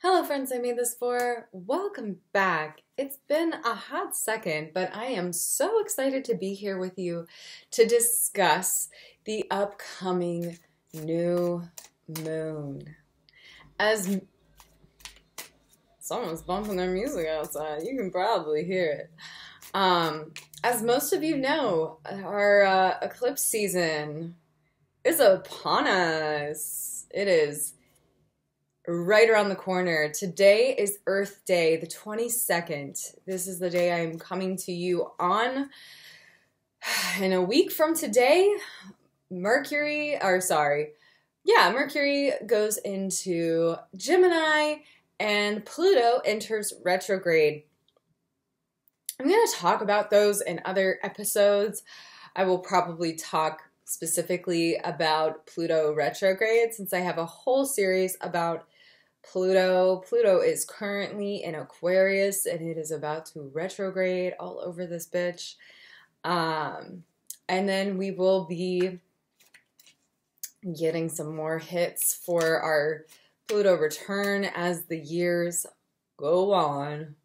Hello friends I made this for. Welcome back. It's been a hot second, but I am so excited to be here with you to discuss the upcoming new moon. As someone's bumping their music outside, you can probably hear it. As most of you know, our eclipse season is upon us. It is right around the corner. Today is Earth Day, the 22nd. This is the day I'm coming to you on. In a week from today, Mercury goes into Gemini and Pluto enters retrograde. I'm going to talk about those in other episodes. I will probably talk specifically about Pluto retrograde since I have a whole series about Pluto. Pluto is currently in Aquarius and it is about to retrograde all over this bitch. And then we will be getting some more hits for our Pluto return as the years go on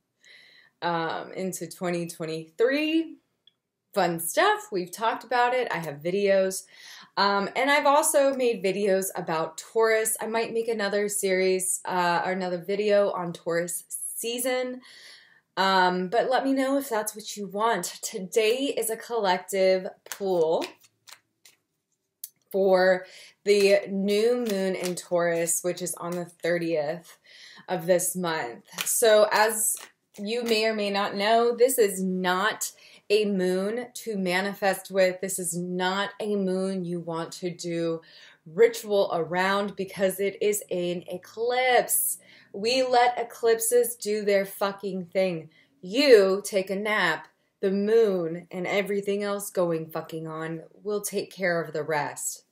into 2023. Fun stuff. We've talked about it. I have videos. And I've also made videos about Taurus. I might make another series or another video on Taurus season. But let me know if that's what you want. Today is a collective pool for the new moon in Taurus, which is on the 30th of this month. So as you may or may not know, this is not a moon to manifest with. This is not a moon you want to do ritual around because it is an eclipse. We let eclipses do their fucking thing. You take a nap. The moon and everything else going fucking on will take care of the rest.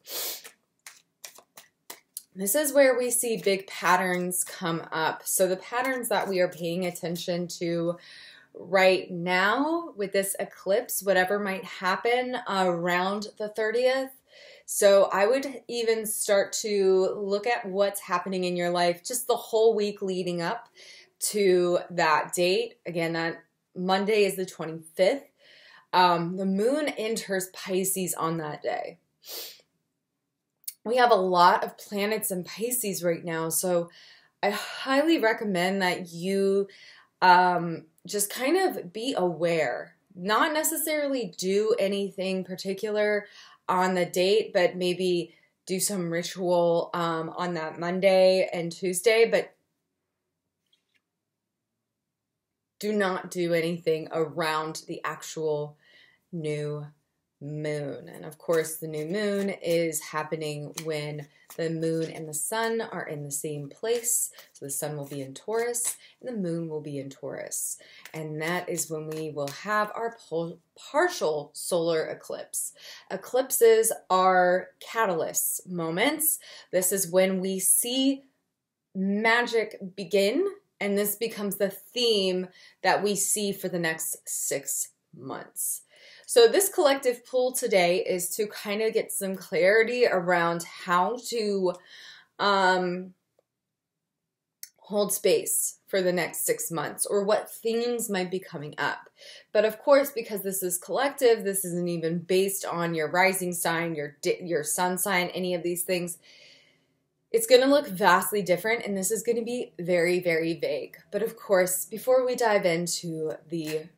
This is where we see big patterns come up. So the patterns that we are paying attention to right now with this eclipse, whatever might happen around the 30th. So I would even start to look at what's happening in your life just the whole week leading up to that date. Again, that Monday is the 25th. The moon enters Pisces on that day. We have a lot of planets in Pisces right now, so I highly recommend that you just kind of be aware, not necessarily do anything particular on the date, but maybe do some ritual on that Monday and Tuesday, but do not do anything around the actual new moon. And of course, the new moon is happening when the moon and the sun are in the same place. So the sun will be in Taurus and the moon will be in Taurus. And that is when we will have our partial solar eclipse. Eclipses are catalyst moments. This is when we see magic begin, and this becomes the theme that we see for the next 6 months. So this collective pool today is to kind of get some clarity around how to hold space for the next 6 months or what themes might be coming up. But of course, because this is collective, this isn't even based on your rising sign, your sun sign, any of these things. It's going to look vastly different, and this is going to be very, very vague. But of course, before we dive into the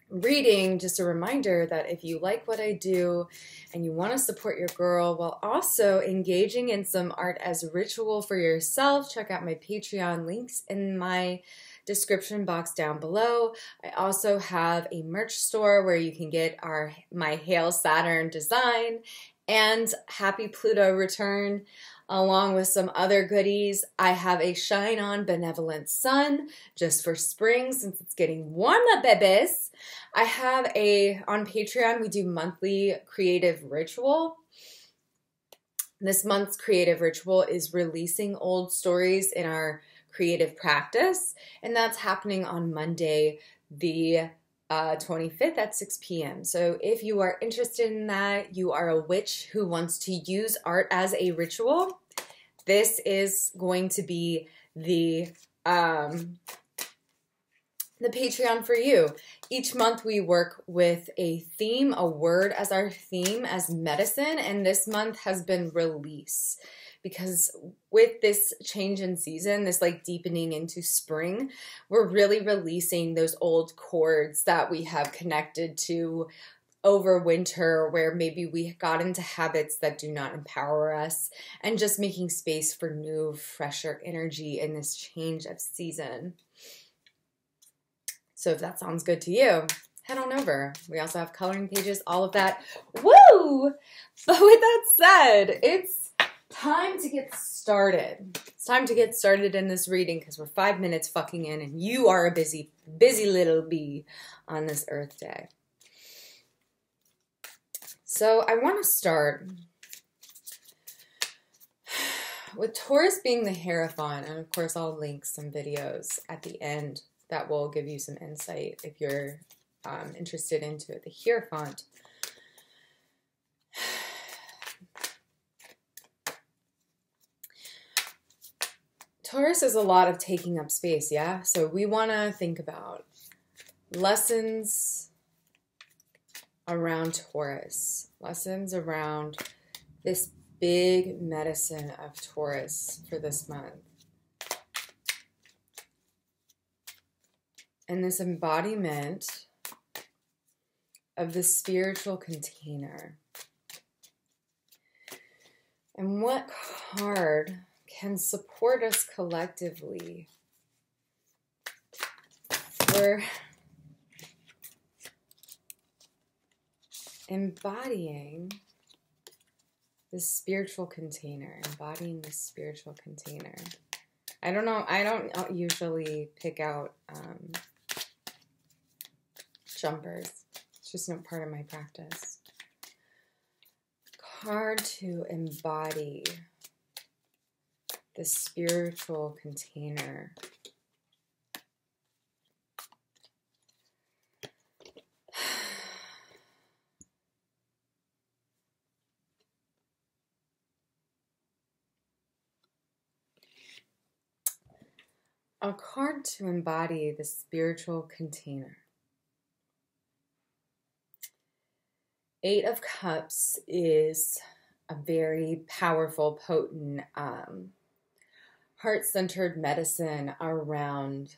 reading, just a reminder that if you like what I do and you want to support your girl while also engaging in some art as a ritual for yourself, check out my Patreon, links in my description box down below. I also have a merch store where you can get my Hail Saturn design and Happy Pluto return, along with some other goodies. I have a Shine On Benevolent Sun just for spring since it's getting warmer, babies. I have on Patreon, we do monthly creative ritual. This month's creative ritual is releasing old stories in our creative practice, and that's happening on Monday, the 25th at 6 p.m. So if you are interested in that, you are a witch who wants to use art as a ritual, this is going to be the Patreon for you. Each month we work with a theme, a word as our theme, as medicine, and this month has been release. Because with this change in season, this like deepening into spring, we're really releasing those old cords that we have connected to over winter, where maybe we got into habits that do not empower us, and just making space for new, fresher energy in this change of season. So if that sounds good to you, head on over. We also have coloring pages, all of that. Woo! But with that said, it's time to get started. It's time to get started in this reading because we're 5 minutes fucking in and you are a busy, busy little bee on this Earth Day. So I want to start with Taurus being the Hierophant, and of course I'll link some videos at the end that will give you some insight if you're interested into it. The Hierophant. Taurus is a lot of taking up space, yeah? So we want to think about lessons around Taurus. Lessons around this big medicine of Taurus for this month. And this embodiment of the spiritual container. And what card can support us collectively? We're embodying the spiritual container, embodying the spiritual container. I don't know, I don't usually pick out jumpers. It's just not part of my practice. Card to embody the spiritual container. A card to embody the spiritual container. 8 of Cups is a very powerful, potent, heart-centered medicine around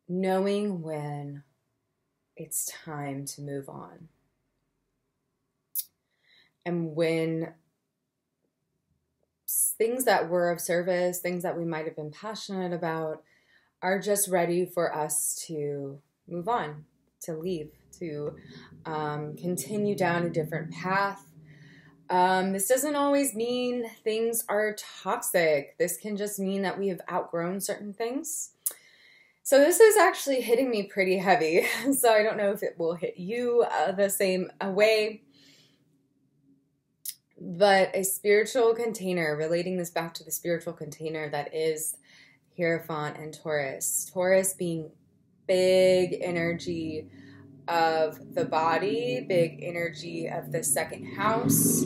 knowing when it's time to move on. And when things that were of service, things that we might have been passionate about, are just ready for us to move on, to leave, to continue down a different path. This doesn't always mean things are toxic. This can just mean that we have outgrown certain things. So this is actually hitting me pretty heavy. So I don't know if it will hit you the same way. But a spiritual container, relating this back to the spiritual container that is Hierophant and Taurus. Taurus being big energy of the body, big energy of the second house,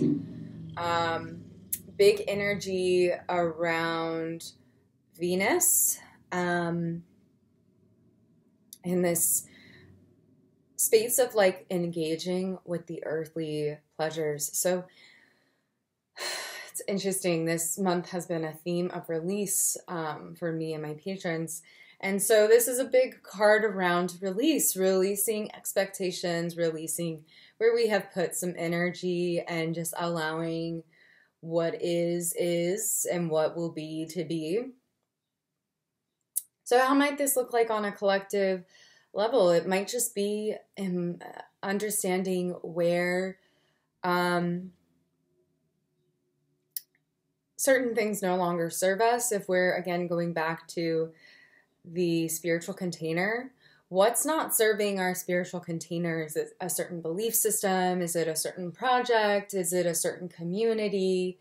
big energy around Venus, in this space of like engaging with the earthly pleasures. So it's interesting. This month has been a theme of release for me and my patrons. And so this is a big card around release, releasing expectations, releasing where we have put some energy and just allowing what is and what will be to be. So how might this look like on a collective level? It might just be understanding where certain things no longer serve us. If we're, again, going back to the spiritual container, what's not serving our spiritual container? Is it a certain belief system? Is it a certain project? Is it a certain community?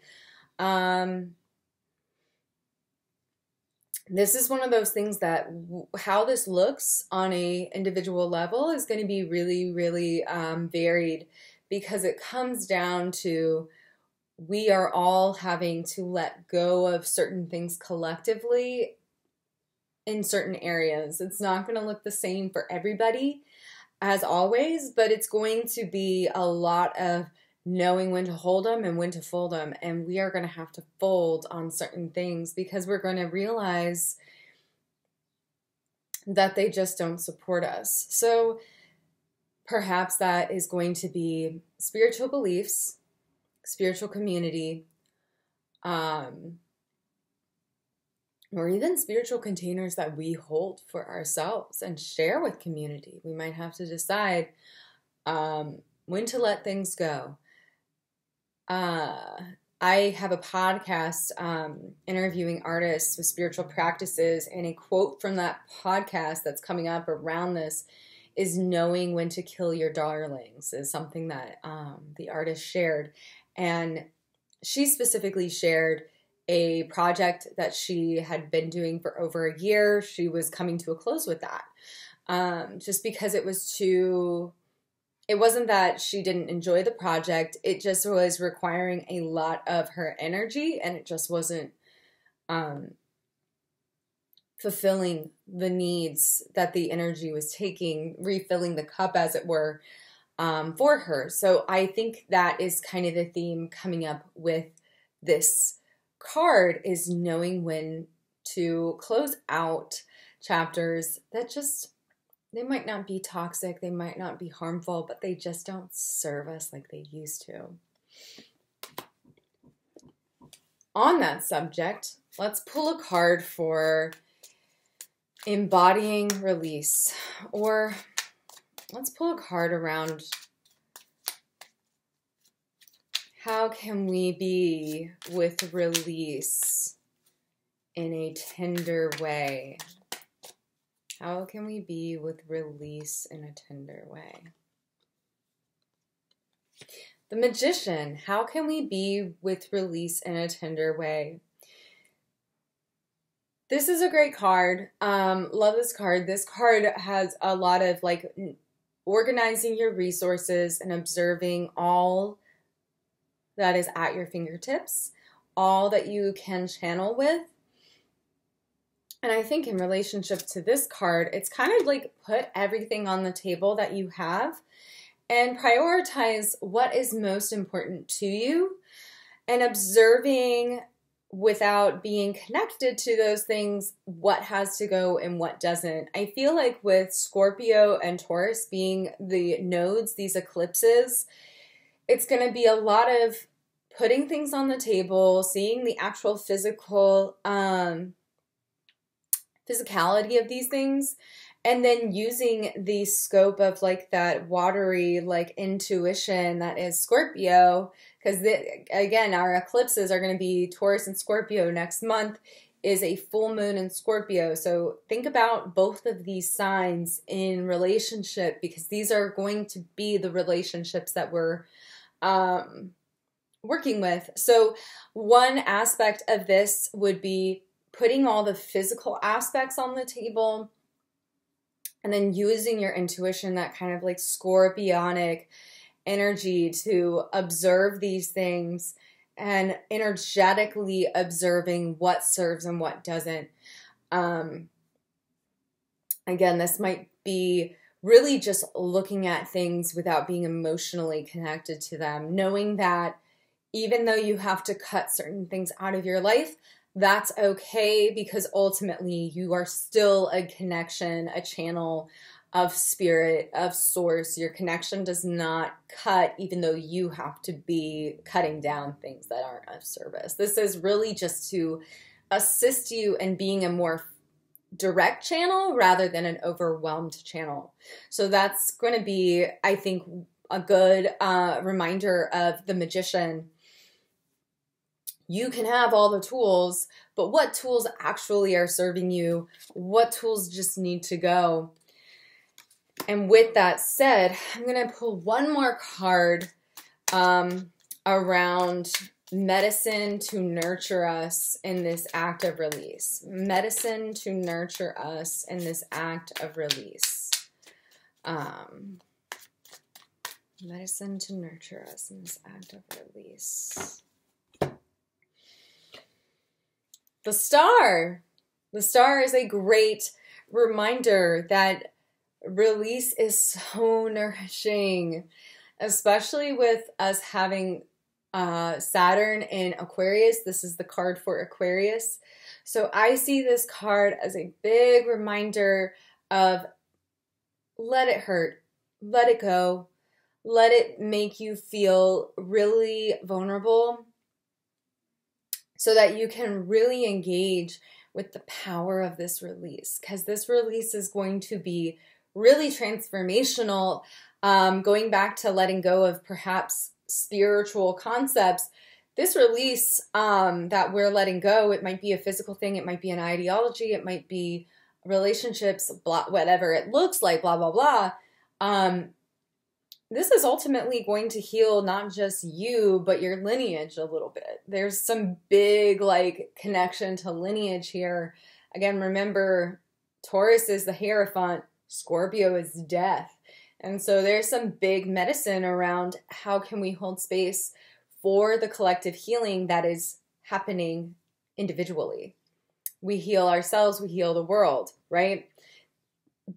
This is one of those things that how this looks on a individual level is going to be really, really varied, because it comes down to we are all having to let go of certain things collectively in certain areas. It's not going to look the same for everybody as always, but it's going to be a lot of knowing when to hold them and when to fold them. And we are going to have to fold on certain things because we're going to realize that they just don't support us. So perhaps that is going to be spiritual beliefs, spiritual community, or even spiritual containers that we hold for ourselves and share with community. We might have to decide when to let things go. I have a podcast interviewing artists with spiritual practices, and a quote from that podcast that's coming up around this is knowing when to kill your darlings is something that the artist shared. And she specifically shared a project that she had been doing for over a year. She was coming to a close with that just because it wasn't that she didn't enjoy the project. It just was requiring a lot of her energy, and it just wasn't fulfilling the needs that the energy was taking, refilling the cup, as it were, for her. So I think that is kind of the theme coming up with this card, is knowing when to close out chapters that just, they might not be toxic, they might not be harmful, but they just don't serve us like they used to. On that subject, let's pull a card for embodying release, or let's pull a card around how can we be with release in a tender way. How can we be with release in a tender way? The Magician. How can we be with release in a tender way? This is a great card. Love this card. This card has a lot of like organizing your resources and observing all that is at your fingertips, all that you can channel with. And I think in relationship to this card, it's kind of like put everything on the table that you have and prioritize what is most important to you, and observing without being connected to those things, what has to go and what doesn't. I feel like with Scorpio and Taurus being the nodes, these eclipses, it's going to be a lot of putting things on the table, seeing the actual physical physicality of these things, and then using the scope of like that watery like intuition that is Scorpio, because again, our eclipses are going to be Taurus and Scorpio. Next month is a full moon in Scorpio, so think about both of these signs in relationship, because these are going to be the relationships that we're working with. So one aspect of this would be putting all the physical aspects on the table, and then using your intuition, that kind of like scorpionic energy, to observe these things and energetically observing what serves and what doesn't. Again, this might be really just looking at things without being emotionally connected to them, knowing that even though you have to cut certain things out of your life, that's okay, because ultimately you are still a connection, a channel of spirit, of source. Your connection does not cut, even though you have to be cutting down things that aren't of service. This is really just to assist you in being a more direct channel rather than an overwhelmed channel. So that's going to be, I think, a good reminder of the Magician. You can have all the tools, but what tools actually are serving you? What tools just need to go? And with that said, I'm going to pull one more card around medicine to nurture us in this act of release. Medicine to nurture us in this act of release. Medicine to nurture us in this act of release. The Star. The Star is a great reminder that release is so nourishing, especially with us having Saturn in Aquarius. This is the card for Aquarius. So I see this card as a big reminder of let it hurt, let it go, let it make you feel really vulnerable so that you can really engage with the power of this release, because this release is going to be really transformational. Going back to letting go of perhaps spiritual concepts, this release that we're letting go, it might be a physical thing, it might be an ideology, it might be relationships, blah, whatever it looks like, blah, blah, blah. This is ultimately going to heal not just you, but your lineage a little bit. There's some big connection to lineage here. Again, remember, Taurus is the Hierophant, Scorpio is death. And so there's some big medicine around how can we hold space for the collective healing that is happening individually. We heal ourselves, we heal the world, right?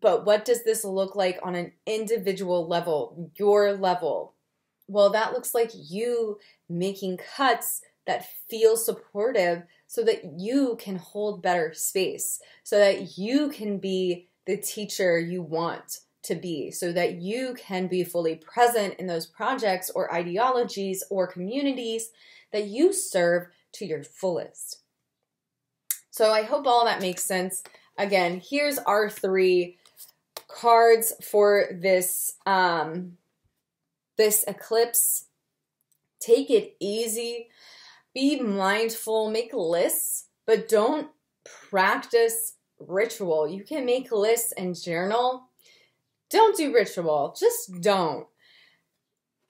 But what does this look like on an individual level, your level? Well, that looks like you making cuts that feel supportive so that you can hold better space, so that you can be the teacher you want to be, so that you can be fully present in those projects or ideologies or communities that you serve to your fullest. So I hope all that makes sense. Again, here's our 3 cards for this this eclipse. Take it easy, be mindful, make lists, but don't practice ritual. You can make lists and journal. Don't do ritual. Just don't.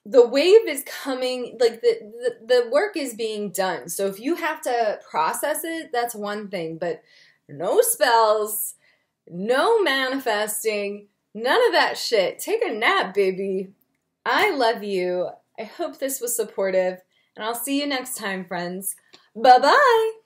The wave is coming, the work is being done. So if you have to process it, that's one thing, but no spells, no manifesting, none of that shit. Take a nap, baby. I love you. I hope this was supportive, and I'll see you next time, friends. Bye-bye.